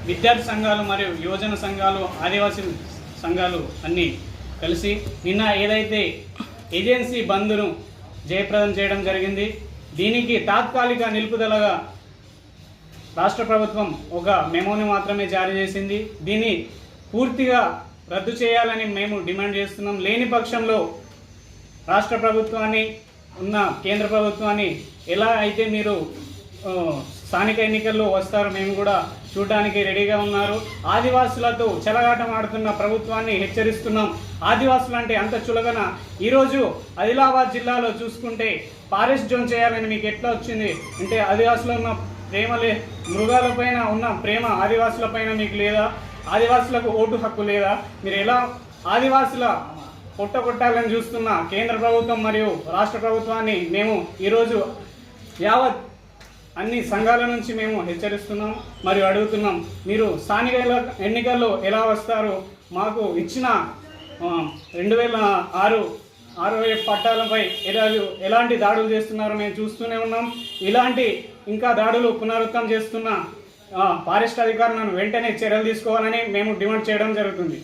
విద్యార్థి సంఘాలు మరియు యువజన సంఘాలు, ఆదివాసీ సంఘాలు అన్నీ కలిసి నిన్న ఏదైతే ఏజెన్సీ బంద్ను జయప్రదం చేయడం జరిగింది. దీనికి తాత్కాలిక నిలుపుదలగా రాష్ట్ర ప్రభుత్వం ఒక మెమోని మాత్రమే జారీ చేసింది. దీన్ని పూర్తిగా రద్దు చేయాలని మేము డిమాండ్ చేస్తున్నాం. లేని పక్షంలో రాష్ట్ర ప్రభుత్వాన్ని కేంద్ర ప్రభుత్వాన్ని ఎలా అయితే మీరు స్థానిక ఎన్నికల్లో వస్తారు మేము కూడా చూడడానికి రెడీగా ఉన్నారు. ఆదివాసులతో చెలగాటం ఆడుతున్న ప్రభుత్వాన్ని హెచ్చరిస్తున్నాం. ఆదివాసులు అంటే అంత చులగన. ఈరోజు ఆదిలాబాద్ జిల్లాలో చూసుకుంటే ఫారెస్ట్ జోన్ చేయాలని మీకు ఎట్లా వచ్చింది అంటే ఆదివాసులో ఉన్న ప్రేమలే, మృగాలపైన ఉన్న ప్రేమ ఆదివాసులపైన మీకు లేదా? ఆదివాసులకు ఓటు హక్కు లేదా? మీరు ఎలా ఆదివాసుల కొట్టాలని చూస్తున్న కేంద్ర ప్రభుత్వం మరియు రాష్ట్ర ప్రభుత్వాన్ని మేము ఈరోజు యావత్ అన్ని సంఘాల నుంచి మేము హెచ్చరిస్తున్నాం మరియు అడుగుతున్నాం. మీరు స్థానిక ఎన్నికల్లో ఎలా వస్తారు? మాకు ఇచ్చిన 2006 పట్టాలపై ఎలాంటి దాడులు చేస్తున్నారో మేము చూస్తూనే ఉన్నాం. ఇలాంటి ఇంకా దాడులు పునరుద్ధరణ చేస్తున్న ఫారెస్ట్ అధికారులను వెంటనే చర్యలు తీసుకోవాలని మేము డిమాండ్ చేయడం జరుగుతుంది.